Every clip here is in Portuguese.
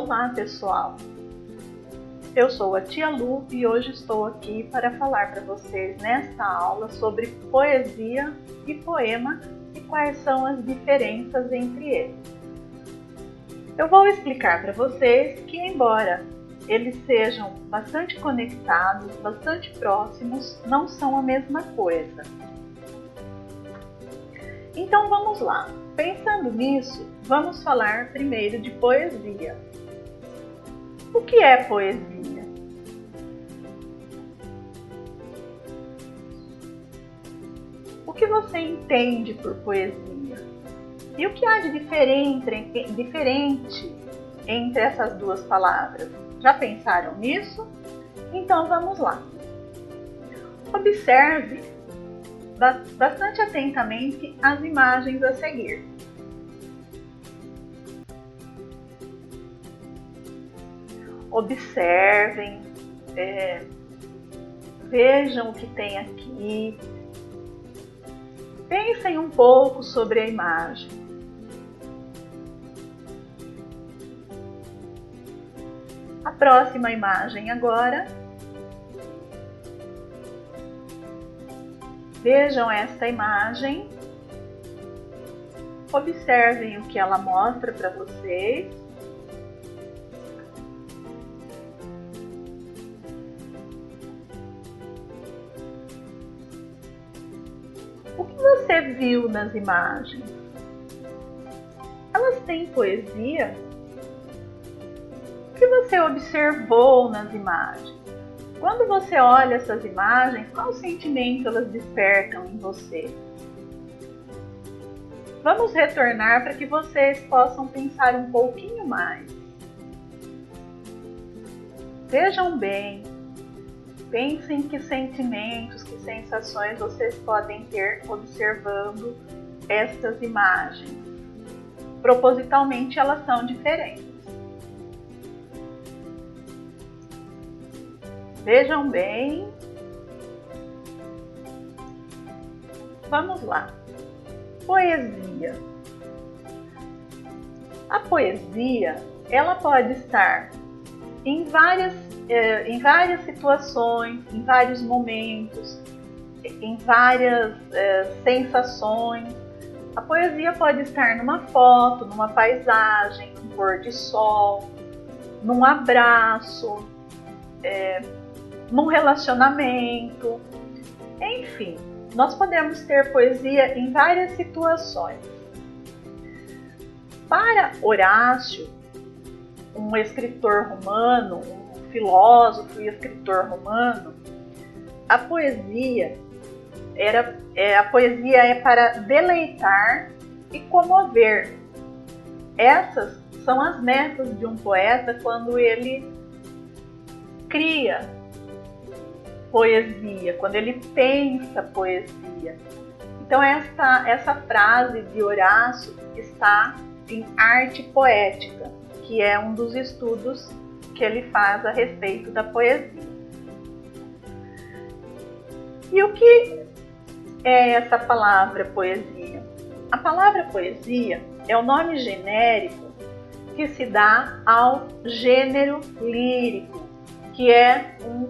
Olá pessoal, eu sou a Tia Lu e hoje estou aqui para falar para vocês nesta aula sobre poesia e poema e quais são as diferenças entre eles. Eu vou explicar para vocês que, embora eles sejam bastante conectados, bastante próximos, não são a mesma coisa. Então vamos lá. Pensando nisso, vamos falar primeiro de poesia. O que é poesia? O que você entende por poesia? E o que há de diferente entre essas duas palavras? Já pensaram nisso? Então vamos lá. Observe bastante atentamente as imagens a seguir. Observem, vejam o que tem aqui, pensem um pouco sobre a imagem. A próxima imagem agora. Vejam esta imagem, observem o que ela mostra para vocês. O que você viu nas imagens? Elas têm poesia? O que você observou nas imagens? Quando você olha essas imagens, qual sentimento elas despertam em você? Vamos retornar para que vocês possam pensar um pouquinho mais. Vejam bem, pensem que sentimentos, que sensações vocês podem ter observando estas imagens. Propositalmente elas são diferentes. Vejam bem. Vamos lá. Poesia. A poesia, ela pode estar em várias situações, em vários momentos, em várias sensações. A poesia pode estar numa foto, numa paisagem, num pôr de sol, num abraço, num relacionamento, enfim, nós podemos ter poesia em várias situações. Para Horácio, um escritor romano, um filósofo e escritor romano, a poesia é para deleitar e comover. Essas são as metas de um poeta quando ele cria poesia, quando ele pensa poesia. Então essa frase de Horácio está em Arte Poética, que é um dos estudos que ele faz a respeito da poesia. E o que é essa palavra poesia? A palavra poesia é o nome genérico que se dá ao gênero lírico, que é um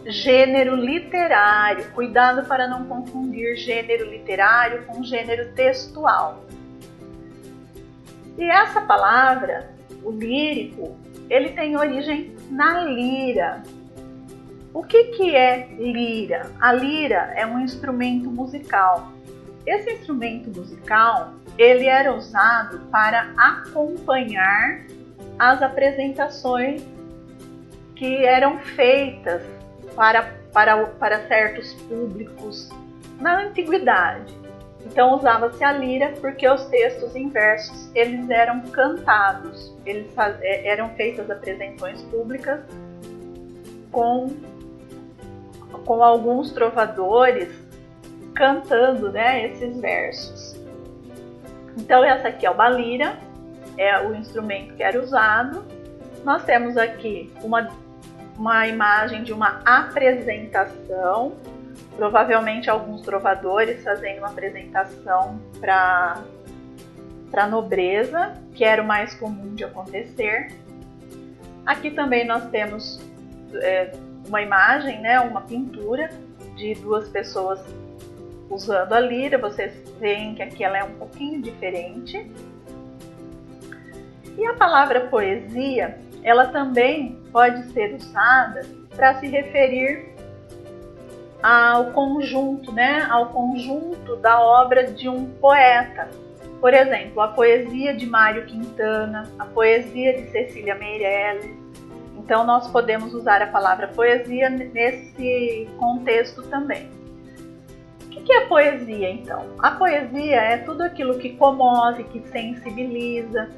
gênero literário. Cuidado para não confundir gênero literário com gênero textual. E essa palavra, o lírico, ele tem origem na lira. O que é lira? A lira é um instrumento musical. Esse instrumento musical, ele era usado para acompanhar as apresentações que eram feitas para certos públicos na antiguidade. Então usava-se a lira porque os textos em versos eles eram cantados, eram feitas apresentações públicas com alguns trovadores cantando, esses versos. Então essa aqui é uma lira, é o instrumento que era usado. Nós temos aqui uma imagem de uma apresentação, provavelmente alguns trovadores fazendo uma apresentação para a nobreza, que era o mais comum de acontecer. Aqui também nós temos uma imagem, né, uma pintura de duas pessoas usando a lira. Vocês veem que aqui ela é um pouquinho diferente. E a palavra poesia, ela também pode ser usada para se referir ao conjunto, né, ao conjunto da obra de um poeta. Por exemplo, a poesia de Mário Quintana, a poesia de Cecília Meirelles. Então, nós podemos usar a palavra poesia nesse contexto também. O que é poesia, então? A poesia é tudo aquilo que comove, que sensibiliza,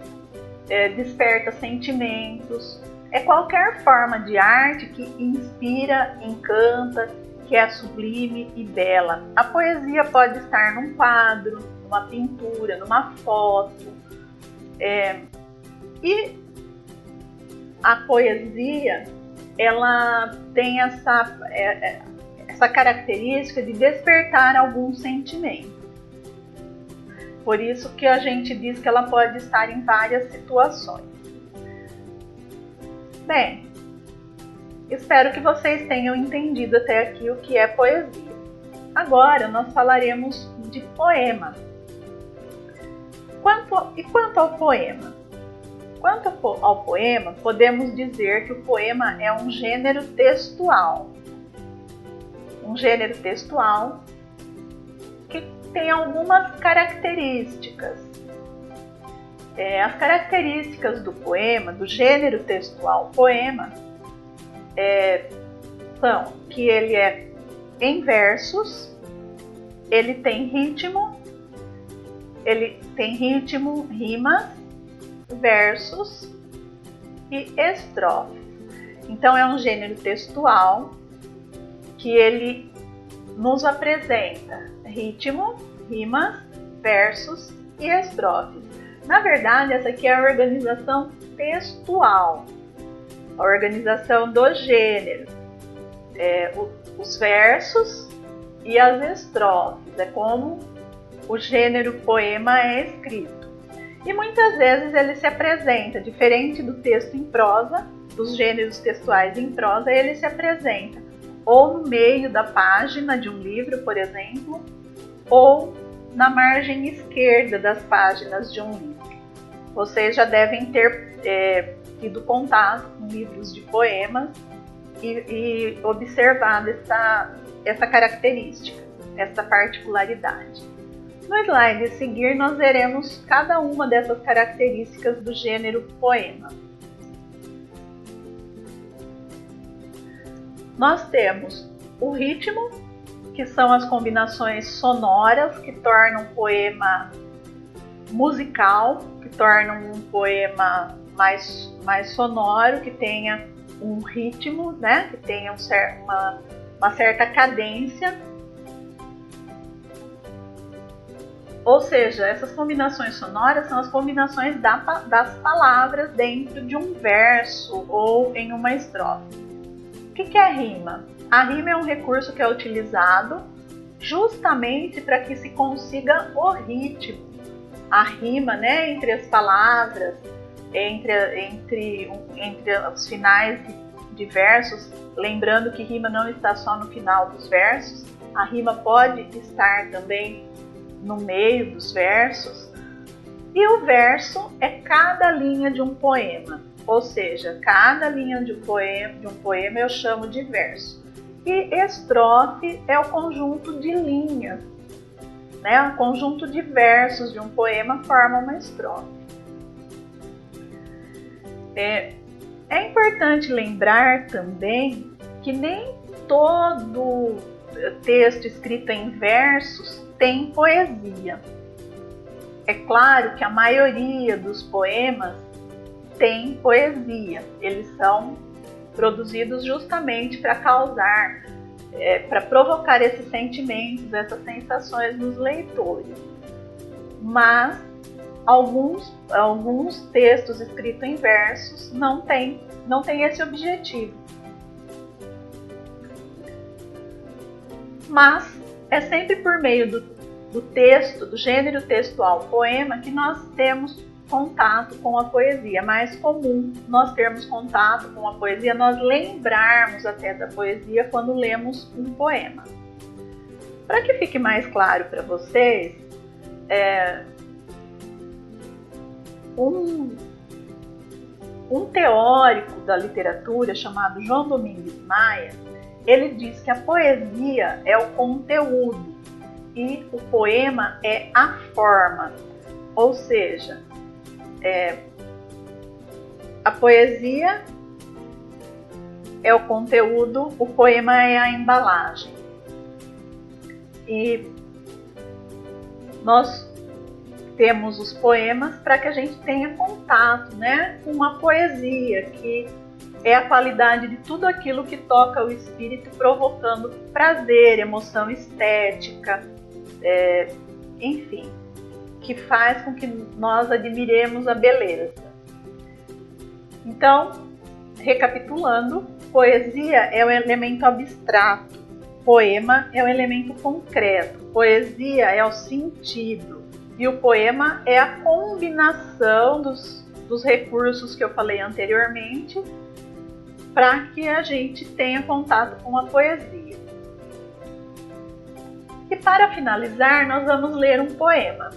desperta sentimentos. É qualquer forma de arte que inspira, encanta, que é sublime e bela. A poesia pode estar num quadro, numa pintura, numa foto. E a poesia, ela tem essa característica de despertar algum sentimento. Por isso que a gente diz que ela pode estar em várias situações. Bem, espero que vocês tenham entendido até aqui o que é poesia. Agora nós falaremos de poema. Quanto ao poema? Quanto ao poema, podemos dizer que o poema é um gênero textual. Um gênero textual que tem algumas características. As características do poema, do gênero textual poema, são que ele é em versos, ele tem ritmo, rimas, versos e estrofes. Então é um gênero textual que ele nos apresenta ritmo, rimas, versos e estrofes. Na verdade, essa aqui é a organização textual, a organização do gênero, os versos e as estrofes. É como o gênero poema é escrito. E muitas vezes ele se apresenta, diferente do texto em prosa, dos gêneros textuais em prosa, ele se apresenta ou no meio da página de um livro, por exemplo, ou na margem esquerda das páginas de um livro. Vocês já devem ter tido contato com livros de poemas e observado essa característica, essa particularidade. No slide a seguir, nós veremos cada uma dessas características do gênero poema. Nós temos o ritmo, que são as combinações sonoras que tornam um poema musical, que tornam um poema mais sonoro, que tenha um ritmo, né? Que tenha uma certa cadência. Ou seja, essas combinações sonoras são as combinações das palavras dentro de um verso ou em uma estrofe. O que é rima? A rima é um recurso que é utilizado justamente para que se consiga o ritmo. A rima, né, entre as palavras, entre os finais de versos, lembrando que rima não está só no final dos versos, a rima pode estar também no meio dos versos. E o verso é cada linha de um poema, ou seja, cada linha de um poema eu chamo de verso. E estrofe é o conjunto de linhas, né? O conjunto de versos de um poema forma uma estrofe. É importante lembrar também que nem todo texto escrito em versos tem poesia. É claro que a maioria dos poemas tem poesia. Eles são produzidos justamente para causar, para provocar esses sentimentos, essas sensações nos leitores. Mas alguns textos escritos em versos não tem esse objetivo. Mas é sempre por meio do texto, do gênero textual poema, que nós temos contato com a poesia. É mais comum nós termos contato com a poesia, nós lembrarmos até da poesia quando lemos um poema. Para que fique mais claro para vocês, um teórico da literatura chamado João Domingues Maia, ele diz que a poesia é o conteúdo e o poema é a forma. Ou seja, a poesia é o conteúdo, o poema é a embalagem. E nós temos os poemas para que a gente tenha contato, né, com a poesia, que é a qualidade de tudo aquilo que toca o espírito, provocando prazer, emoção estética, enfim, que faz com que nós admiremos a beleza. Então, recapitulando, poesia é o elemento abstrato, poema é o elemento concreto, poesia é o sentido e o poema é a combinação dos recursos que eu falei anteriormente para que a gente tenha contato com a poesia. E para finalizar, nós vamos ler um poema.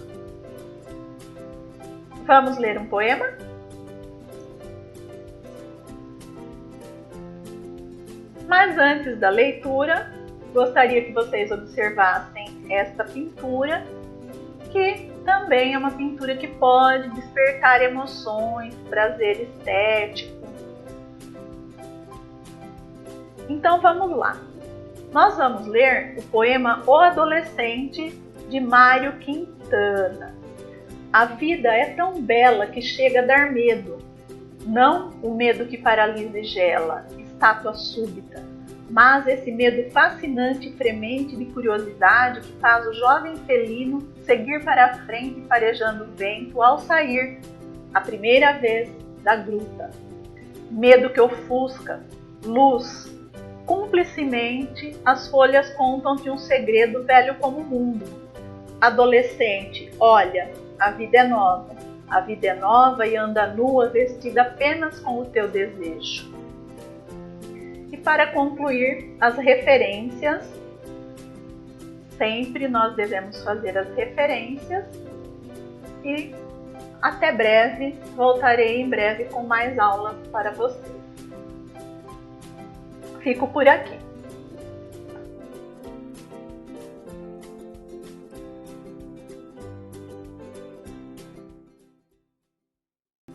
Vamos ler um poema? Mas antes da leitura, gostaria que vocês observassem esta pintura, que também é uma pintura que pode despertar emoções, prazer estético. Então vamos lá. Nós vamos ler o poema O Adolescente, de Mário Quintana. A vida é tão bela que chega a dar medo. Não o medo que paralisa e gela, estátua súbita, mas esse medo fascinante e fremente de curiosidade que faz o jovem felino seguir para a frente farejando o vento ao sair, a primeira vez, da gruta. Medo que ofusca, luz. Cúmplicemente, as folhas contam-te um segredo velho como o mundo. Adolescente, olha, a vida é nova. A vida é nova e anda nua, vestida apenas com o teu desejo. E para concluir, as referências. Sempre nós devemos fazer as referências. E até breve, voltarei em breve com mais aulas para vocês. Fico por aqui.